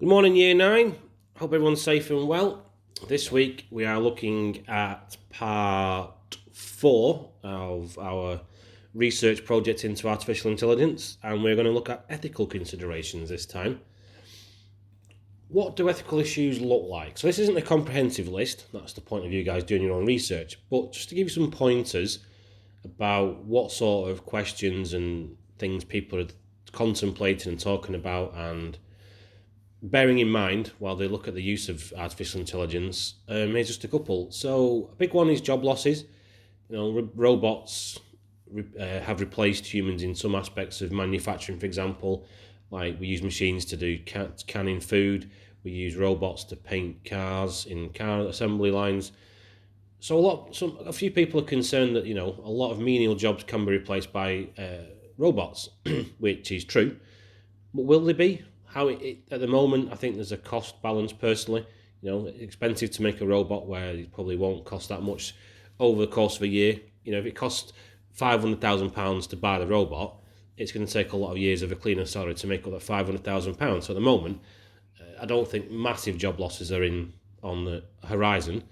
Good morning, Year 9. Hope everyone's safe and well. This week we are looking at part 4 of our research project into artificial intelligence, and we're going to look at ethical considerations this time. What do ethical issues look like? So this isn't a comprehensive list, that's the point of you guys doing your own research, but just to give you some pointers about what sort of questions and things people are contemplating and talking about and bearing in mind while they look at the use of artificial intelligence. Here's just a couple. So a big one is job losses. Robots have replaced humans in some aspects of manufacturing, for example. Like we use machines to do canning food. We use robots to paint cars in car assembly lines. So a few people are concerned that a lot of menial jobs can be replaced by robots, which is true. But will they be? At the moment, I think there's a cost balance personally. It's expensive to make a robot where it probably won't cost that much over the course of a year. If it costs £500,000 to buy the robot, it's going to take a lot of years of a cleaner salary to make up that £500,000. So at the moment, I don't think massive job losses are on the horizon.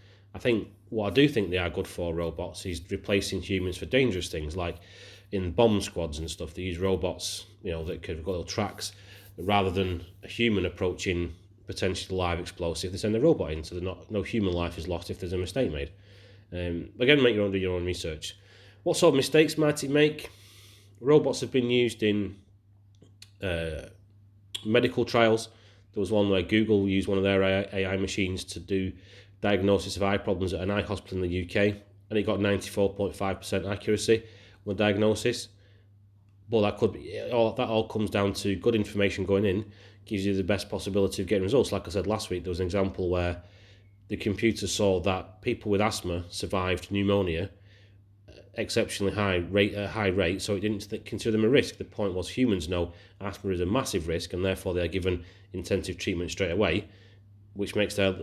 What I do think they are good for robots is replacing humans for dangerous things, like in bomb squads and stuff. They use robots, that could have got little tracks. Rather than a human approaching potentially live explosive, they send a robot in, so no human life is lost if there's a mistake made. Again, do your own research. What sort of mistakes might it make? Robots have been used in medical trials. There was one where Google used one of their AI machines to do diagnosis of eye problems at an eye hospital in the UK, and it got 94.5% accuracy on the diagnosis. But that all comes down to good information going in, gives you the best possibility of getting results. Like I said last week, there was an example where the computer saw that people with asthma survived pneumonia exceptionally high rate, so it didn't consider them a risk. The point was humans know asthma is a massive risk, and therefore they are given intensive treatment straight away, which makes their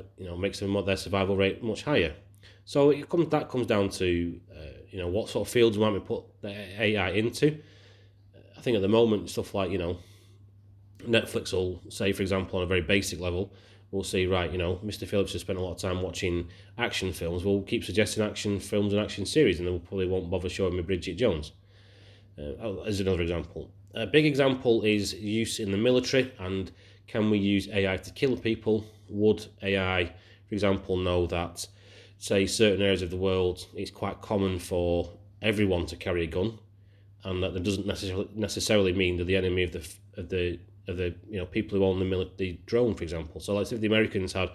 survival rate much higher. So that comes down to what sort of fields might we put the AI into. I think at the moment stuff like Netflix will say, for example, on a very basic level, we'll see, right, Mr. Phillips has spent a lot of time watching action films. We'll keep suggesting action films and action series, and then we probably won't bother showing me Bridget Jones. As another example. A big example is use in the military, and can we use AI to kill people? Would AI, for example, know that, say, certain areas of the world, it's quite common for everyone to carry a gun, and that doesn't necessarily mean that the enemy of the people who own the drone, for example. So let's say if the Americans had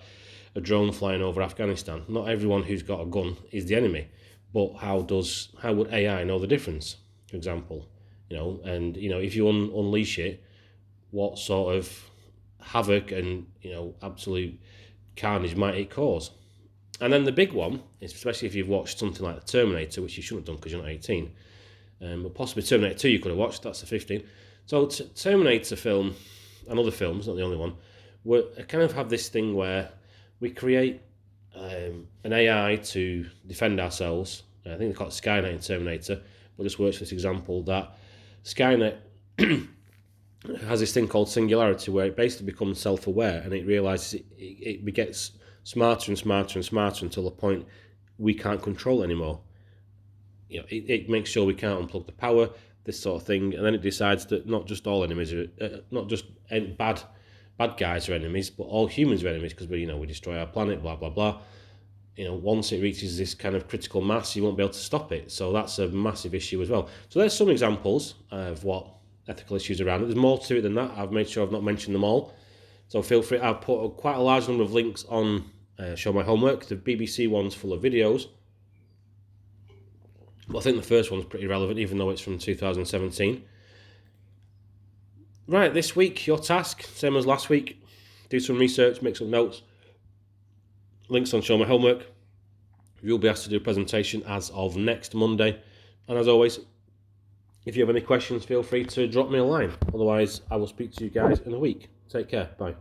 a drone flying over Afghanistan, not everyone who's got a gun is the enemy, but how would AI know the difference, for example? If you unleash it, what sort of havoc and absolute carnage might it cause? And then the big one, especially if you've watched something like The Terminator, which you shouldn't have done because you're not 18, but possibly Terminator 2 you could have watched, that's the 15. So Terminator film, and other films, not the only one, we kind of have this thing where we create an AI to defend ourselves. I think they call it Skynet in Terminator, but just works for this example that Skynet has this thing called singularity where it basically becomes self-aware, and it realises it gets smarter and smarter and smarter until the point we can't control it anymore. It makes sure we can't unplug the power, this sort of thing, and then it decides that not just all enemies are, not just bad guys are enemies, but all humans are enemies because we destroy our planet, blah blah blah. Once it reaches this kind of critical mass, you won't be able to stop it. So that's a massive issue as well. So there's some examples of what ethical issues are around. There's more to it than that. I've made sure I've not mentioned them all. So feel free. I've put quite a large number of links on Show My Homework. The BBC one's full of videos. But I think the first one's pretty relevant, even though it's from 2017. Right, this week, your task, same as last week, do some research, make some notes. Links on Show My Homework. You'll be asked to do a presentation as of next Monday. And as always, if you have any questions, feel free to drop me a line. Otherwise, I will speak to you guys in a week. Take care. Bye.